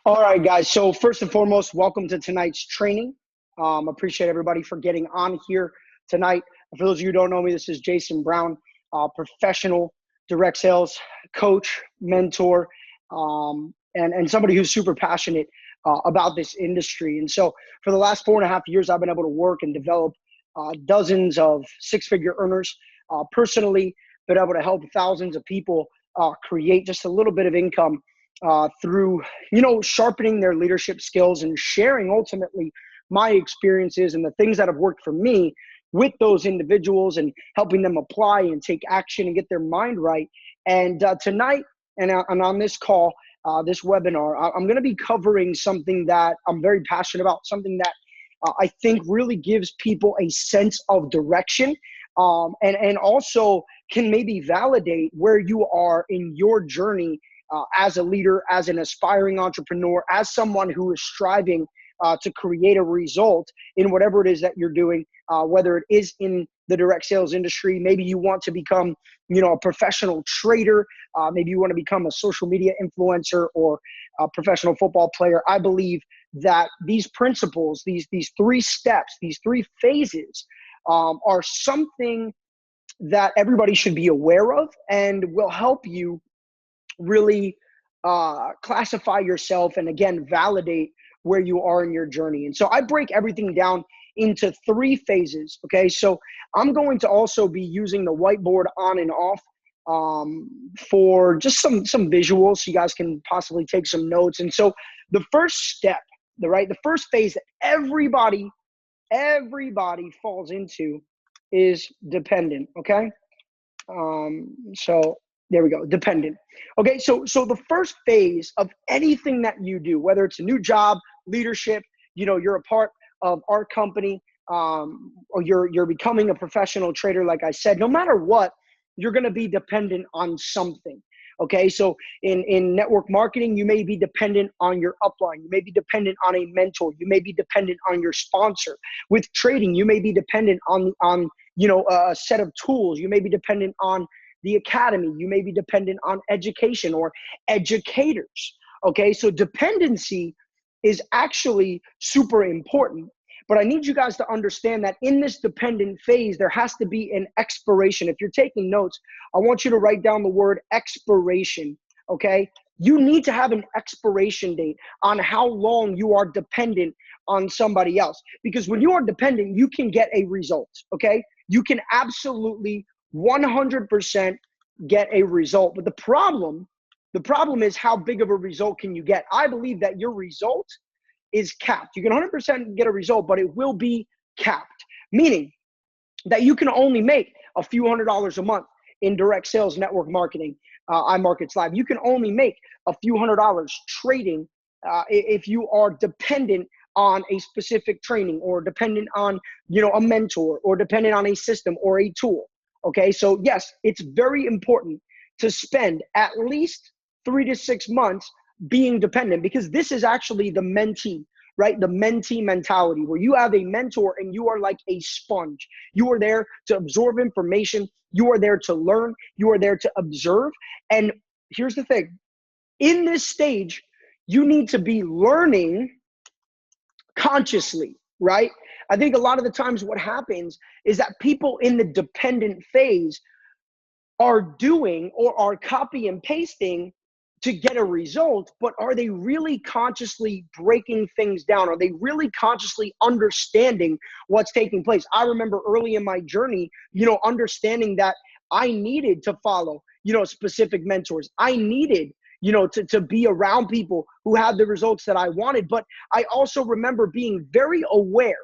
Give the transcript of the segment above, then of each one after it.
All right, guys. So first and foremost, welcome to tonight's training. Appreciate everybody for getting on here tonight. For those of you who don't know me, this is Jason Brown, professional direct sales coach, mentor, and somebody who's super passionate about this industry. And so for the last 4.5 years, I've been able to work and develop dozens of six-figure earners. Personally, been able to help thousands of people create just a little bit of income through, sharpening their leadership skills and sharing ultimately my experiences and the things that have worked for me with those individuals and helping them apply and take action and get their mind right. And tonight and on this call, this webinar, I'm going to be covering something that I'm very passionate about, something that I think really gives people a sense of direction, and also can maybe validate where you are in your journey as a leader, as an aspiring entrepreneur, as someone who is striving to create a result in whatever it is that you're doing, whether it is in the direct sales industry. Maybe you want to become, a professional trader. Maybe you want to become a social media influencer or a professional football player. I believe that these principles, these three steps, these three phases are something that everybody should be aware of and will help you really classify yourself and, again, validate where you are in your journey. And so I break everything down into three phases, okay? So I'm going to also be using the whiteboard on and off for just some visuals so you guys can possibly take some notes. And so the first step, the first phase that everybody falls into is dependent, okay? So there we go, dependent. Okay, so the first phase of anything that you do, whether it's a new job, leadership, you're a part of our company, or you're becoming a professional trader, like I said, no matter what, you're gonna be dependent on something. Okay, so in network marketing, you may be dependent on your upline. You may be dependent on a mentor. You may be dependent on your sponsor. With trading, you may be dependent on a set of tools. You may be dependent on the academy. You may be dependent on education or educators. Okay, so dependency is actually super important. But I need you guys to understand that in this dependent phase, there has to be an expiration. If you're taking notes, I want you to write down the word expiration, okay? You need to have an expiration date on how long you are dependent on somebody else. Because when you are dependent, you can get a result, okay? You can absolutely 100% get a result. But the problem is, how big of a result can you get? I believe that your result is capped. You can 100% get a result, but it will be capped, meaning that you can only make a few $100s a month in direct sales network marketing, iMarkets Live. You can only make a few $100s trading if you are dependent on a specific training, or dependent on a mentor, or dependent on a system or a tool. Okay, so yes, it's very important to spend at least 3 to 6 months being dependent, because this is actually the mentee, right? The mentee mentality, where you have a mentor and you are like a sponge. You are there to absorb information. You are there to learn. You are there to observe. And here's the thing. In this stage, you need to be learning consciously, right? I think a lot of the times what happens is that people in the dependent phase are doing or are copy and pasting to get a result, but are they really consciously breaking things down? Are they really consciously understanding what's taking place? I remember early in my journey, understanding that I needed to follow, specific mentors. I needed, to be around people who had the results that I wanted. But I also remember being very aware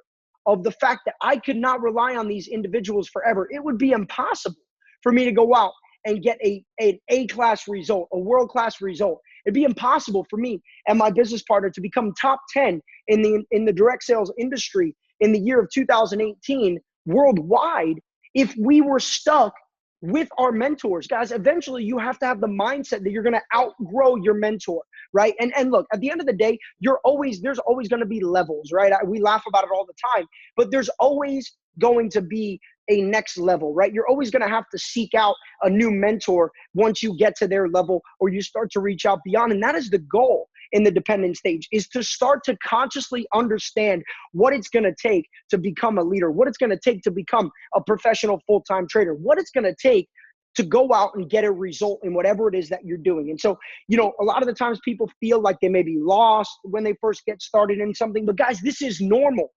of the fact that I could not rely on these individuals forever. It would be impossible for me to go out and get an A-class result, a world-class result. It'd be impossible for me and my business partner to become top 10 in the direct sales industry in the year of 2018 worldwide if we were stuck with our mentors. Guys, eventually you have to have the mindset that you're going to outgrow your mentor, right? And look, at the end of the day, there's always going to be levels, right? We laugh about it all the time, but there's always going to be a next level, right? You're always going to have to seek out a new mentor once you get to their level, or you start to reach out beyond. And that is the goal. in the dependent stage is to start to consciously understand what it's going to take to become a leader, what it's going to take to become a professional full-time trader, what it's going to take to go out and get a result in whatever it is that you're doing. And so, a lot of the times people feel like they may be lost when they first get started in something, but guys, this is normal.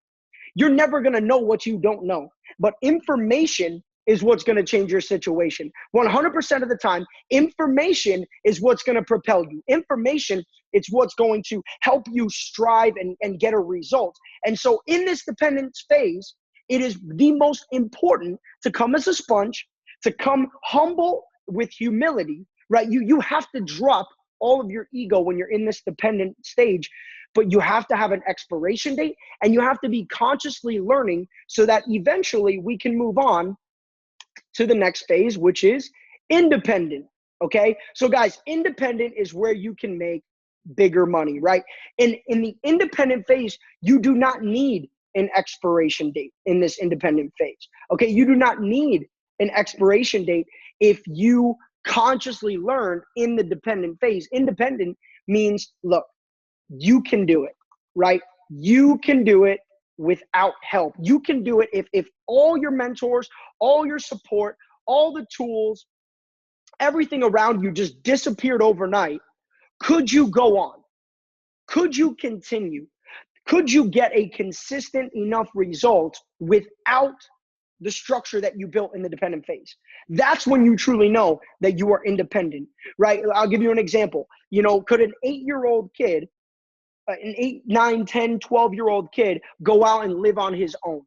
You're never going to know what you don't know, but information is what's going to change your situation. 100% of the time, information is what's going to propel you. Information is what's going to help you strive and get a result. And so in this dependence phase, it is the most important to come as a sponge, to come humble with humility, right? You have to drop all of your ego when you're in this dependent stage, but you have to have an expiration date and you have to be consciously learning so that eventually we can move on to the next phase, which is independent. Okay. So guys, independent is where you can make bigger money, right? In the independent phase, you do not need an expiration date in this independent phase. Okay. You do not need an expiration date if you consciously learn in the dependent phase. Independent means, look, you can do it, right? You can do it without help. You can do it if all your mentors, all your support, all the tools, everything around you just disappeared overnight. Could you go on? Could you continue? Could you get a consistent enough result without the structure that you built in the dependent phase? That's when you truly know that you are independent, right? I'll give you an example. Could an 8-year-old kid, an 8, 9, 10, 12-year-old kid go out and live on his own?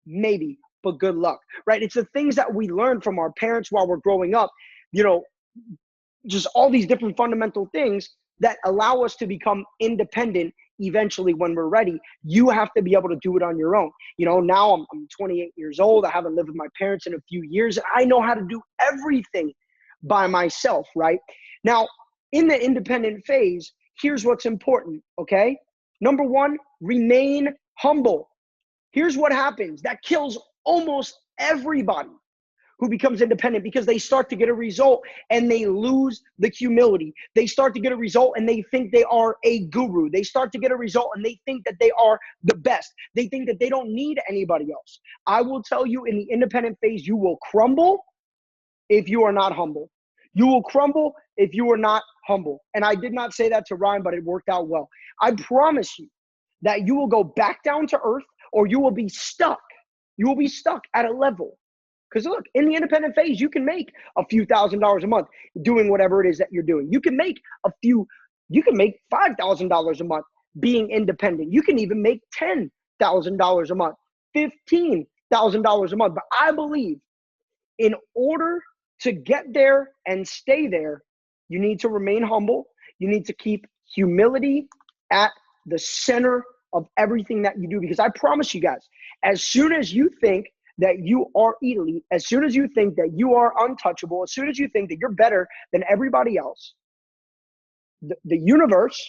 Maybe, but good luck, right? It's the things that we learn from our parents while we're growing up, just all these different fundamental things that allow us to become independent eventually when we're ready. You have to be able to do it on your own. Now I'm 28 years old. I haven't lived with my parents in a few years. I know how to do everything by myself, right? Now, in the independent phase, here's what's important, okay? Number one, remain humble. Here's what happens. That kills almost everybody who becomes independent, because they start to get a result and they lose the humility. They start to get a result and they think they are a guru. They start to get a result and they think that they are the best. They think that they don't need anybody else. I will tell you, in the independent phase, you will crumble if you are not humble. You will crumble if you are not humble. And I did not say that to rhyme, but it worked out well. I promise you that you will go back down to earth, or you will be stuck. You will be stuck at a level. Because look, in the independent phase, you can make a few $1,000s a month doing whatever it is that you're doing. You can make $5,000 a month being independent. You can even make $10,000 a month, $15,000 a month. But I believe in order to get there and stay there, you need to remain humble. You need to keep humility at the center of everything that you do. Because I promise you guys, as soon as you think that you are elite, as soon as you think that you are untouchable, as soon as you think that you're better than everybody else, the universe,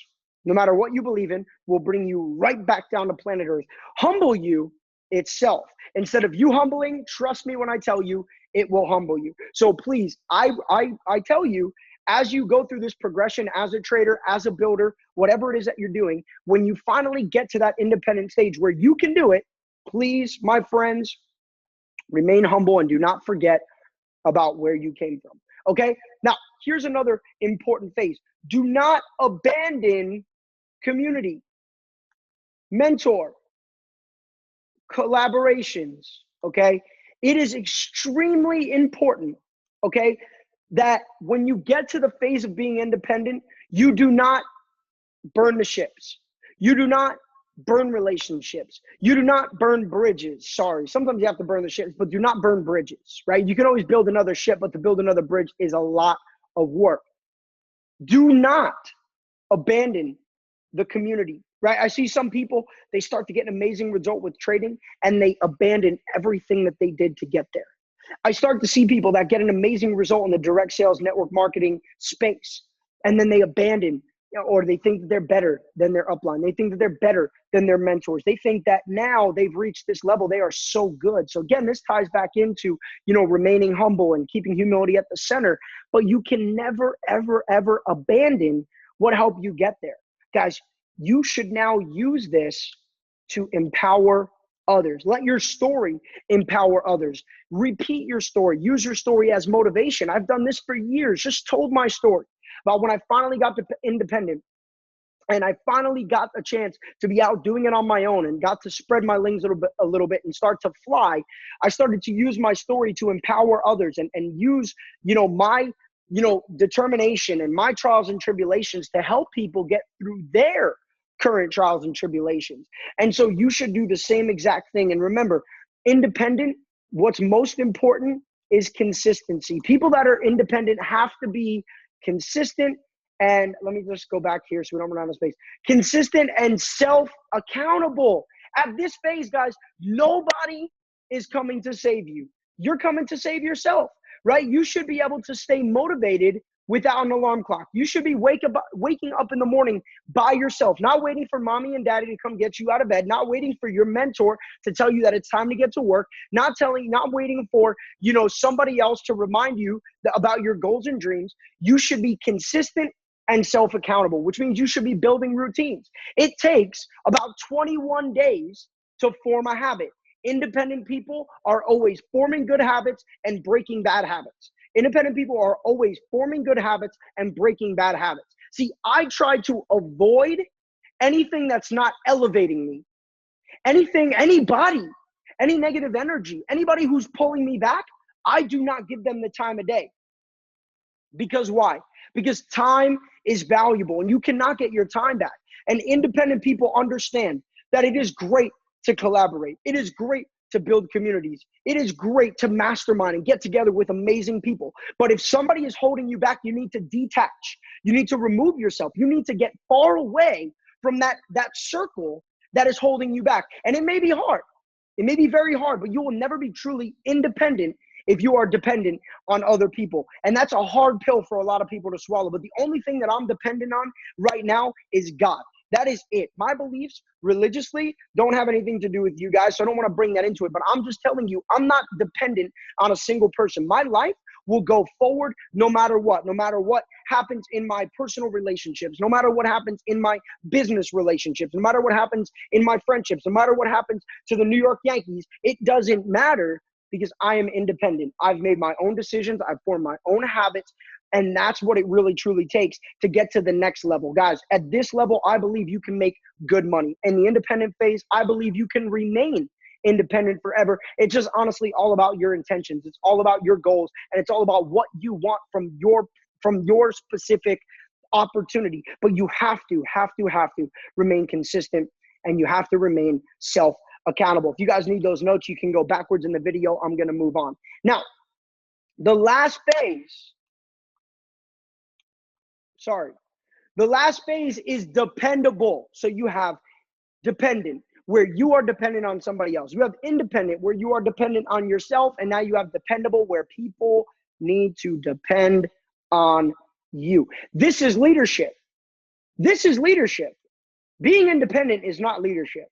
no matter what you believe in, will bring you right back down to planet Earth, humble you itself. Instead of you humbling, trust me when I tell you, it will humble you. So please, I tell you, as you go through this progression as a trader, as a builder, whatever it is that you're doing, when you finally get to that independent stage where you can do it, please, my friends, remain humble and do not forget about where you came from. Okay? Now, here's another important phase. Do not abandon community, mentor, collaborations. Okay? It is extremely important, okay, that when you get to the phase of being independent, you do not burn the ships. You do not burn relationships. You do not burn bridges. Sorry, sometimes you have to burn the ships, but do not burn bridges, right? You can always build another ship, but to build another bridge is a lot of work. Do not abandon the community, right? I see some people, they start to get an amazing result with trading and they abandon everything that they did to get there. I start to see people that get an amazing result in the direct sales network marketing space, and then they abandon, or they think that they're better than their upline. They think that they're better than their mentors. They think that now they've reached this level, they are so good. So again, this ties back into, remaining humble and keeping humility at the center, but you can never, ever, ever abandon what helped you get there. Guys, you should now use this to empower others. Let your story empower others. Repeat your story. Use your story as motivation. I've done this for years, just told my story about when I finally got independent. And I finally got a chance to be out doing it on my own and got to spread my wings a little bit and start to fly. I started to use my story to empower others and use, my, determination and my trials and tribulations to help people get through their current trials and tribulations. And so you should do the same exact thing. And remember, independent, what's most important is consistency. People that are independent have to be consistent. And let me just go back here so we don't run out of space. Consistent and self-accountable. At this phase, guys, nobody is coming to save you. You're coming to save yourself, right? You should be able to stay motivated without an alarm clock. You should be waking up in the morning by yourself, not waiting for mommy and daddy to come get you out of bed, not waiting for your mentor to tell you that it's time to get to work, not waiting for, somebody else to remind you about your goals and dreams. You should be consistent and self-accountable, which means you should be building routines. It takes about 21 days to form a habit. Independent people are always forming good habits and breaking bad habits. Independent people are always forming good habits and breaking bad habits. See, I try to avoid anything that's not elevating me. Anybody, any negative energy, anybody who's pulling me back, I do not give them the time of day. Because why? Because time is valuable and you cannot get your time back. And independent people understand that it is great to collaborate. It is great to build communities. It is great to mastermind and get together with amazing people. But if somebody is holding you back, you need to detach. You need to remove yourself. You need to get far away from that circle that is holding you back. And it may be hard. It may be very hard, but you will never be truly independent if you are dependent on other people. And that's a hard pill for a lot of people to swallow. But the only thing that I'm dependent on right now is God. That is it. My beliefs religiously don't have anything to do with you guys, so I don't want to bring that into it. But I'm just telling you, I'm not dependent on a single person. My life will go forward no matter what happens in my personal relationships, no matter what happens in my business relationships, no matter what happens in my friendships, no matter what happens to the New York Yankees. It doesn't matter because I am independent. I've made my own decisions. I've formed my own habits. And that's what it really truly takes to get to the next level. Guys, at this level, I believe you can make good money. In the independent phase, I believe you can remain independent forever. It's just honestly all about your intentions. It's all about your goals. And it's all about what you want from your specific opportunity. But you have to remain consistent, and you have to remain self-accountable. If you guys need those notes, you can go backwards in the video. I'm going to move on. Now, the last phase is dependable. So you have dependent, where you are dependent on somebody else. You have independent, where you are dependent on yourself. And now you have dependable, where people need to depend on you. This is leadership. Being independent is not leadership.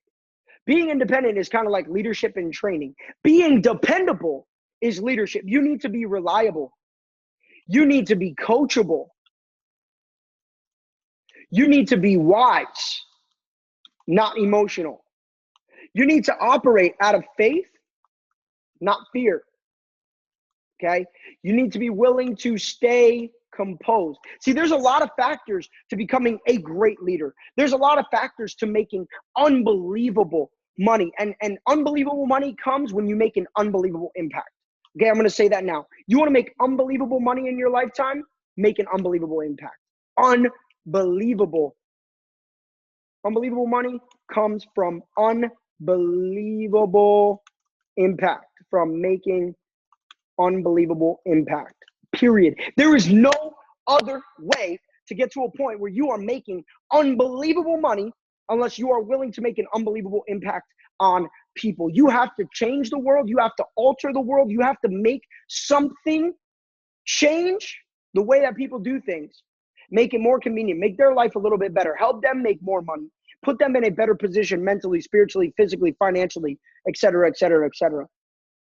Being independent is kind of like leadership in training. Being dependable is leadership. You need to be reliable. You need to be coachable. You need to be wise, not emotional. You need to operate out of faith, not fear. Okay? You need to be willing to stay composed. See, there's a lot of factors to becoming a great leader. There's a lot of factors to making unbelievable money. And unbelievable money comes when you make an unbelievable impact. Okay, I'm going to say that now. You want to make unbelievable money in your lifetime? Make an unbelievable impact. Unbelievable money comes from unbelievable impact, from making unbelievable impact, period. There is no other way to get to a point where you are making unbelievable money unless you are willing to make an unbelievable impact on people. You have to change the world. You have to alter the world. You have to make something change the way that people do things. Make it more convenient, make their life a little bit better, help them make more money, put them in a better position mentally, spiritually, physically, financially, et cetera, et cetera, et cetera.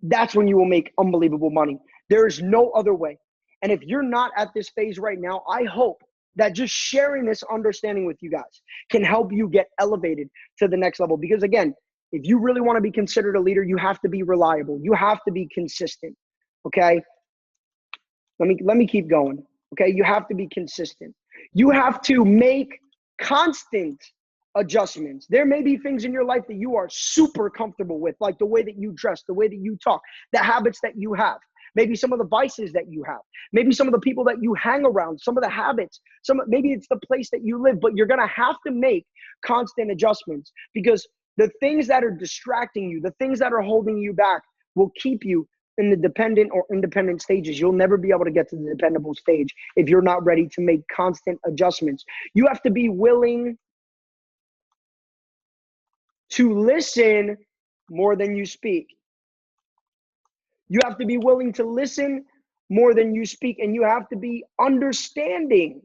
That's when you will make unbelievable money. There is no other way. And if you're not at this phase right now, I hope that just sharing this understanding with you guys can help you get elevated to the next level. Because again, if you really want to be considered a leader, you have to be reliable. You have to be consistent. Okay. Let me keep going. Okay. You have to be consistent. You have to make constant adjustments. There may be things in your life that you are super comfortable with, like the way that you dress, the way that you talk, the habits that you have, maybe some of the vices that you have, maybe some of the people that you hang around, some of the habits, maybe it's the place that you live, but you're going to have to make constant adjustments, because the things that are distracting you, the things that are holding you back will keep you in the dependent or independent stages. You'll never be able to get to the dependable stage if you're not ready to make constant adjustments. You have to be willing to listen more than you speak. You have to be willing to listen more than you speak, and you have to be understanding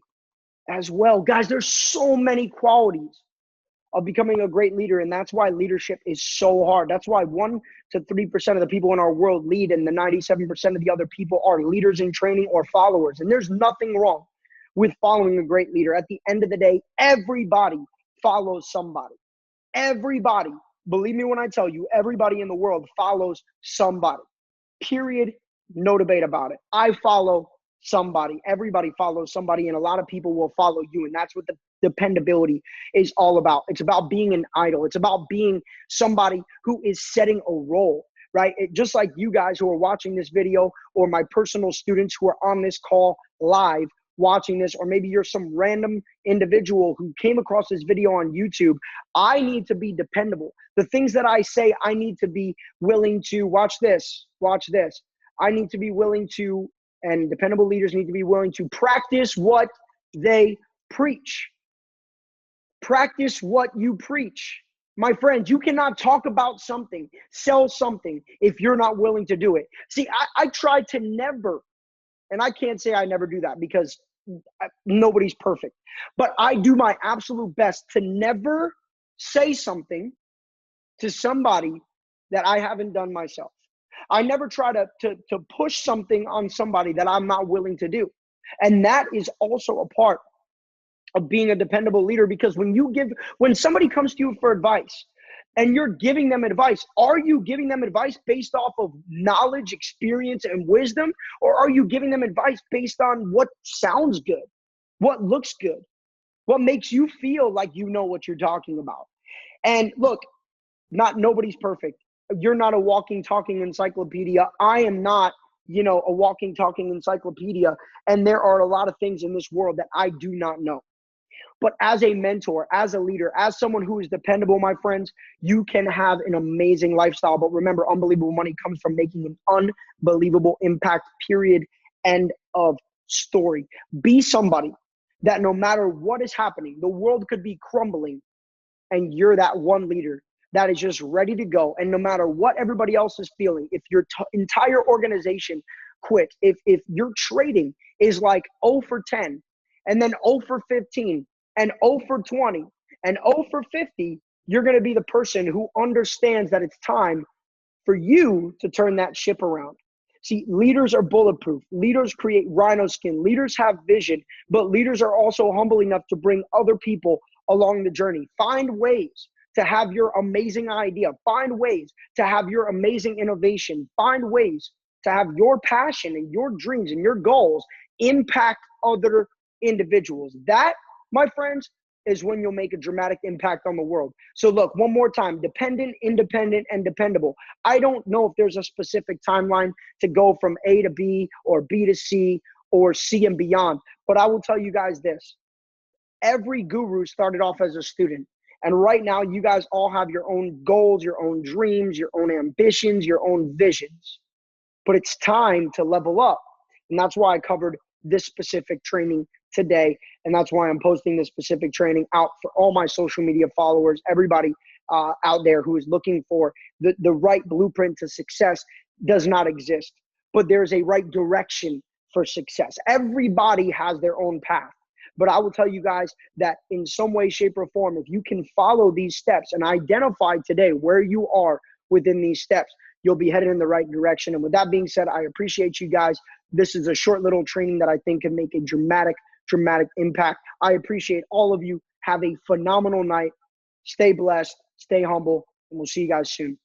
as well. Guys, there's so many qualities of becoming a great leader, and that's why leadership is so hard. That's why 1 to 3% of the people in our world lead, and the 97% of the other people are leaders in training or followers. And there's nothing wrong with following a great leader. At the end of the day, everybody follows somebody. Everybody, believe me when I tell you, everybody in the world follows somebody. Period. No debate about it. I follow somebody. Everybody follows somebody, and a lot of people will follow you. And that's what the dependability is all about. It's about being an idol. It's about being somebody who is setting a role, right? Just like you guys who are watching this video, or my personal students who are on this call live watching this, or maybe you're some random individual who came across this video on YouTube. I need to be dependable. The things that I say, I need to be willing to watch this. I need to be willing to, and dependable leaders need to be willing to practice what they preach. Practice what you preach. My friends, you cannot talk about something, sell something, if you're not willing to do it. See, I try to never, and I can't say I never do that because nobody's perfect, but I do my absolute best to never say something to somebody that I haven't done myself. I never try to push something on somebody that I'm not willing to do. And that is also a part of being a dependable leader, because when somebody comes to you for advice and you're giving them advice, are you giving them advice based off of knowledge, experience, and wisdom? Or are you giving them advice based on what sounds good, what looks good, what makes you feel like you know what you're talking about? And look, nobody's perfect. You're not a walking, talking encyclopedia. I am not, a walking, talking encyclopedia. And there are a lot of things in this world that I do not know. But as a mentor, as a leader, as someone who is dependable, my friends, you can have an amazing lifestyle. But remember, unbelievable money comes from making an unbelievable impact, period, end of story. Be somebody that no matter what is happening, the world could be crumbling, and you're that one leader that is just ready to go. And no matter what everybody else is feeling, if your entire organization quit, if your trading is like 0 for 10, and then 0 for 15, and 0 for 20, and 0 for 50, you're going to be the person who understands that it's time for you to turn that ship around. See, leaders are bulletproof. Leaders create rhino skin. Leaders have vision, but leaders are also humble enough to bring other people along the journey. Find ways to have your amazing idea. Find ways to have your amazing innovation. Find ways to have your passion and your dreams and your goals impact other individuals. That, my friends, is when you'll make a dramatic impact on the world. So look, one more time: dependent, independent, and dependable. I don't know if there's a specific timeline to go from A to B or B to C or C and beyond, but I will tell you guys this. Every guru started off as a student. And right now, you guys all have your own goals, your own dreams, your own ambitions, your own visions. But it's time to level up. And that's why I covered this specific training today. And that's why I'm posting this specific training out for all my social media followers, everybody out there who is looking for the right blueprint to success. Does not exist, but there's a right direction for success. Everybody has their own path. But I will tell you guys that in some way, shape, or form, if you can follow these steps and identify today where you are within these steps, you'll be headed in the right direction. And with that being said, I appreciate you guys. This is a short little training that I think can make a dramatic dramatic impact. I appreciate all of you. Have a phenomenal night. Stay blessed, stay humble, and we'll see you guys soon.